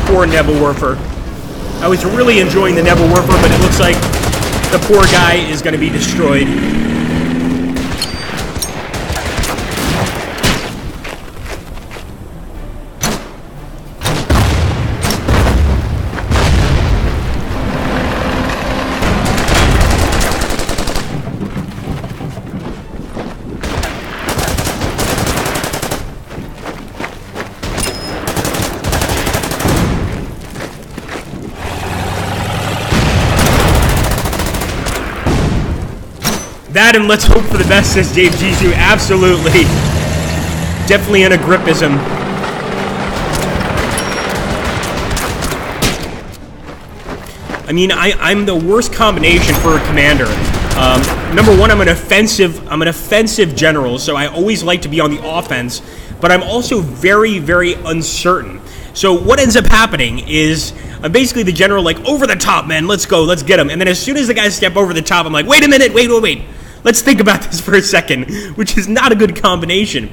Poor Nebelwerfer. I was really enjoying the Nebelwerfer, but it looks like the poor guy is going to be destroyed. That and let's hope for the best, says Dave Jisoo. Absolutely. Definitely an agrippism. I mean, I'm the worst combination for a commander. Number one, I'm an offensive general, so I always like to be on the offense, but I'm also very, very uncertain. So what ends up happening is I'm basically the general, like, over the top, man, let's go, let's get him. And then as soon as the guys step over the top, I'm like, wait a minute, wait. Let's think about this for a second, which is not a good combination.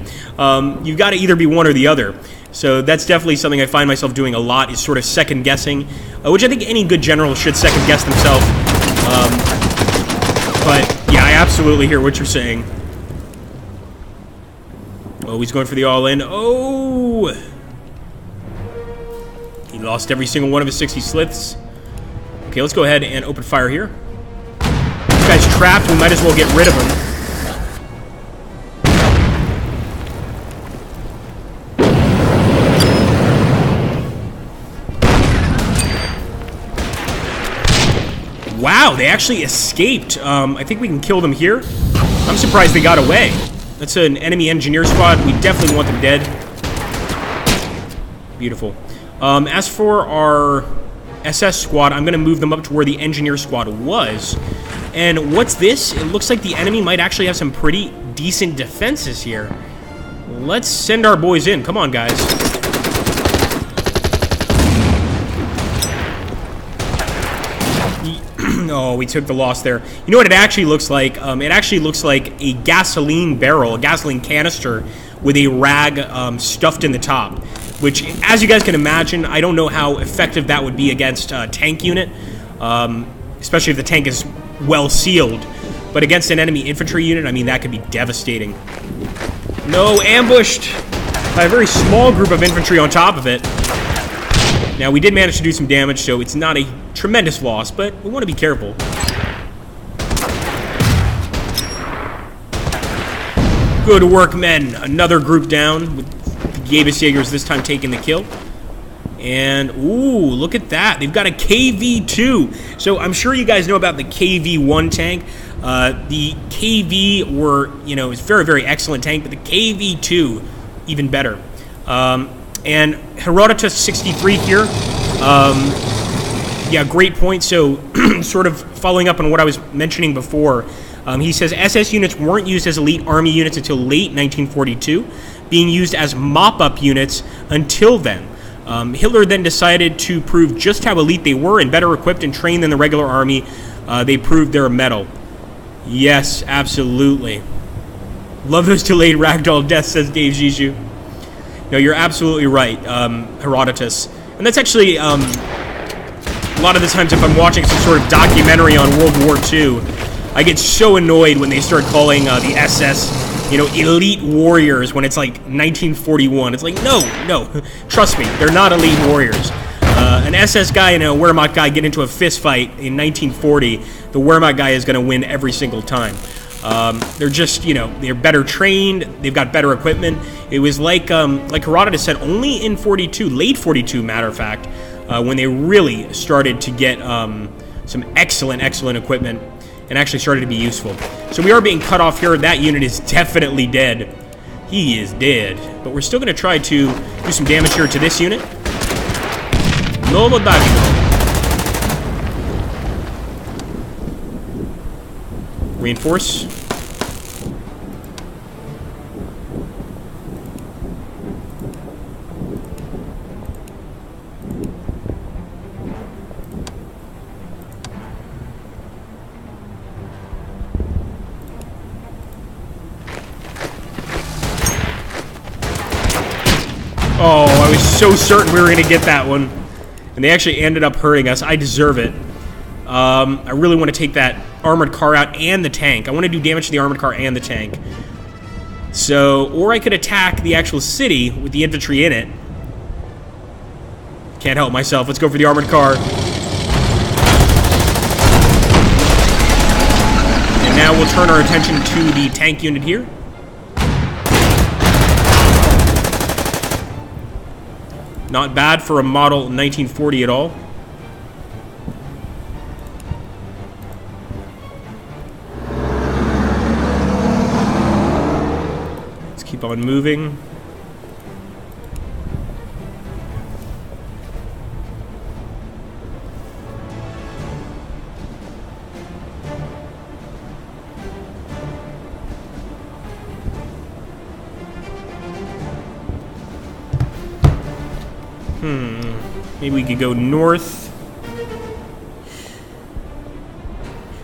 You've got to either be one or the other. So that's definitely something I find myself doing a lot, is sort of second-guessing, which I think any good general should second-guess themselves. But, yeah, I absolutely hear what you're saying. Oh, he's going for the all-in. Oh! He lost every single one of his 60 sliths. Okay, let's go ahead and open fire here. This guy's trapped. We might as well get rid of him. Wow, they actually escaped. I think we can kill them here. I'm surprised they got away. That's an enemy engineer squad. We definitely want them dead. Beautiful. As for our SS squad, I'm going to move them up to where the engineer squad was. And what's this? It looks like the enemy might actually have some pretty decent defenses here. Let's send our boys in. Come on, guys. Oh, we took the loss there. You know what it actually looks like? It actually looks like a gasoline barrel, a gasoline canister with a rag stuffed in the top. Which, as you guys can imagine, I don't know how effective that would be against a tank unit. Especially if the tank is well sealed. But against an enemy infantry unit, I mean, that could be devastating. No, ambushed by a very small group of infantry on top of it. Now, we did manage to do some damage, so it's not a tremendous loss, but we want to be careful. Good work, men. Another group down, with the Jägersjägers this time taking the kill. And, ooh, look at that. They've got a KV-2. So I'm sure you guys know about the KV-1 tank. The KV were, you know, it's a very, very excellent tank, but the KV-2, even better. And Herodotus 63 here, yeah, great point. So, sort of following up on what I was mentioning before, he says SS units weren't used as elite army units until late 1942, being used as mop-up units until then. Hitler then decided to prove just how elite they were and better equipped and trained than the regular army. They proved their mettle. Yes, absolutely. Love those delayed ragdoll deaths, says Dave Zizou. No, you're absolutely right, Herodotus. And that's actually, a lot of the times if I'm watching some sort of documentary on World War II, I get so annoyed when they start calling the SS, you know, elite warriors when it's like 1941. It's like, no, trust me, they're not elite warriors. An SS guy and a Wehrmacht guy get into a fist fight in 1940, the Wehrmacht guy is going to win every single time. They're just, you know, they're better trained, they've got better equipment. It was like Herodotus said, only in 42, late 42, matter of fact, when they really started to get some excellent equipment and actually started to be useful. So we are being cut off here. That unit is definitely dead. He is dead. But we're still going to try to do some damage here to this unit. Novo Davido. Reinforce. Oh, I was so certain we were going to get that one. And they actually ended up hurting us. I deserve it. I really want to take that armored car out and the tank. I want to do damage to the armored car and the tank. So, or I could attack the actual city with the infantry in it. Can't help myself. Let's go for the armored car. And now we'll turn our attention to the tank unit here. Not bad for a model 1940 at all. Let's keep on moving. Maybe we could go north.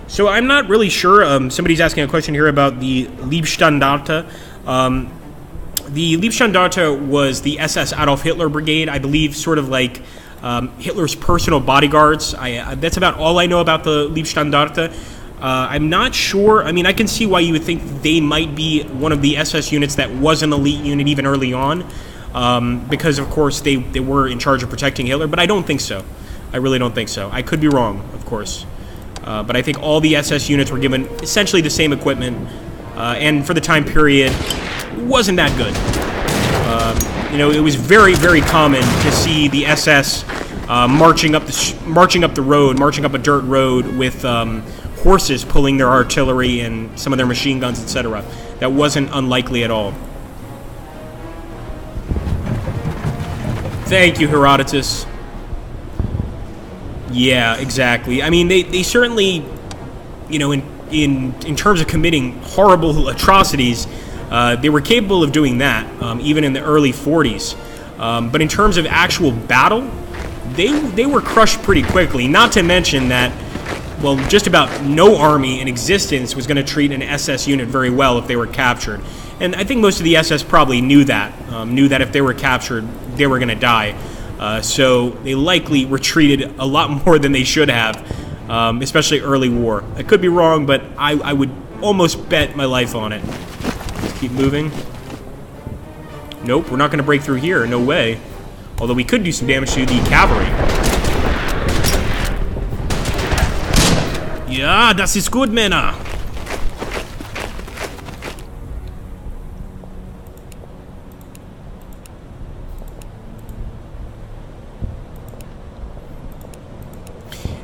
So I'm not really sure. Somebody's asking a question here about the Leibstandarte. The Leibstandarte was the SS Adolf Hitler Brigade, I believe, sort of like Hitler's personal bodyguards. That's about all I know about the Leibstandarte. I'm not sure. I mean, I can see why you would think they might be one of the SS units that was an elite unit even early on, because, of course, they were in charge of protecting Hitler, but I don't think so. I really don't think so. I could be wrong, of course. But I think all the SS units were given essentially the same equipment, and for the time period, it wasn't that good. You know, it was very, very common to see the SS marching up the road, marching up a dirt road with horses pulling their artillery and some of their machine guns, etc. That wasn't unlikely at all. Thank you, Herodotus. Yeah, exactly. I mean, they certainly, you know, in terms of committing horrible atrocities, they were capable of doing that, even in the early 40s. But in terms of actual battle, they were crushed pretty quickly. Not to mention that, well, just about no army in existence was going to treat an SS unit very well if they were captured. And I think most of the SS probably knew that if they were captured, they were going to die. So they likely retreated a lot more than they should have, especially early war. I could be wrong, but I would almost bet my life on it. Let's keep moving. Nope, we're not going to break through here. No way. Although we could do some damage to the cavalry. Ja, das ist gut, Männer.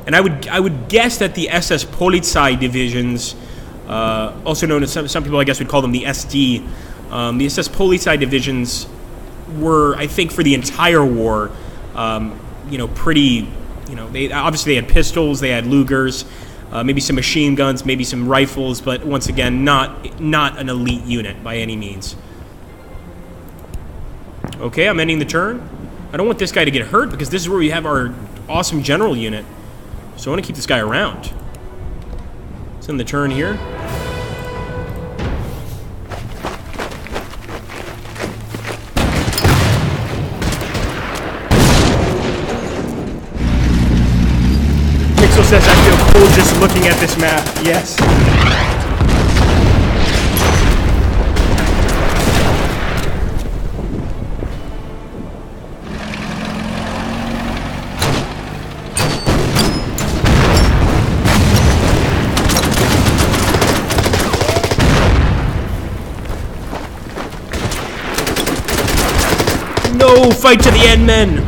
And I would guess that the SS Polizei divisions, also known as some people I guess would call them the SD, the SS Polizei divisions were, I think, for the entire war, you know, pretty, you know, they had pistols, they had Lugers, maybe some machine guns, maybe some rifles, but once again, not an elite unit by any means. Okay, I'm ending the turn. I don't want this guy to get hurt because this is where we have our awesome general unit. So I want to keep this guy around. Let's end the turn here. Pixel says, I feel cool just looking at this map. Yes. No, fight to the end, men!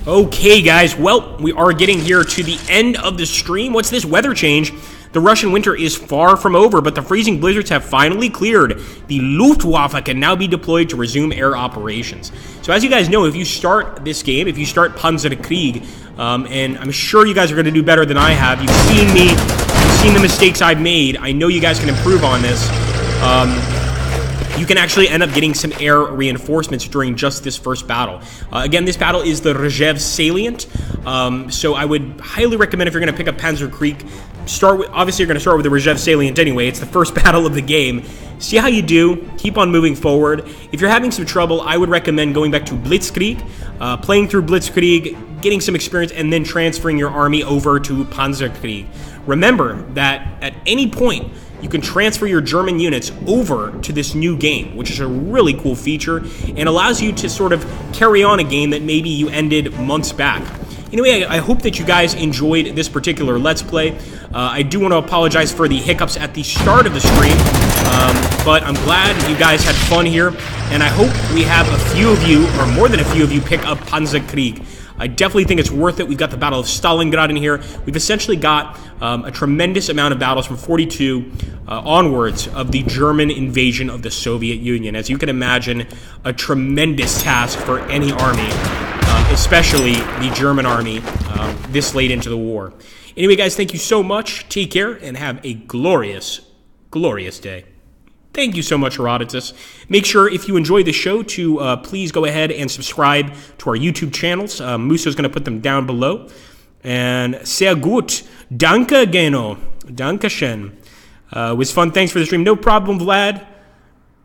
Okay, guys, well, we are getting here to the end of the stream. What's this weather change? The Russian winter is far from over, but the freezing blizzards have finally cleared. The Luftwaffe can now be deployed to resume air operations. So as you guys know, if you start this game, if you start Panzerkrieg, and I'm sure you guys are going to do better than I have. You've seen me, you've seen the mistakes I've made. I know you guys can improve on this. You can actually end up getting some air reinforcements during just this first battle. Again, this battle is the Rzhev salient, so I would highly recommend if you're going to pick up Panzerkrieg, obviously you're going to start with the Rzhev salient anyway. It's the first battle of the game. See how you do. Keep on moving forward. If you're having some trouble, I would recommend going back to Blitzkrieg, playing through Blitzkrieg, getting some experience, and then transferring your army over to Panzerkrieg. Remember that at any point, you can transfer your German units over to this new game, which is a really cool feature and allows you to sort of carry on a game that maybe you ended months back. Anyway, I hope that you guys enjoyed this particular Let's Play. I do want to apologize for the hiccups at the start of the stream, but I'm glad you guys had fun here, and I hope we have a few of you, or more than a few of you, pick up Panzerkrieg. I definitely think it's worth it. We've got the Battle of Stalingrad in here. We've essentially got a tremendous amount of battles from 42 onwards of the German invasion of the Soviet Union. As you can imagine, a tremendous task for any army, especially the German army, this late into the war. Anyway, guys, thank you so much. Take care and have a glorious, glorious day. Thank you so much, Herodotus. Make sure, if you enjoy the show, to please go ahead and subscribe to our YouTube channels. Muso's going to put them down below. And sehr gut. Danke, Geno. Dankeschön. It was fun. Thanks for the stream. No problem, Vlad.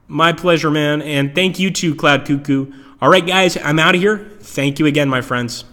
My pleasure, man. And thank you to Cloud Cuckoo. All right, guys, I'm out of here. Thank you again, my friends.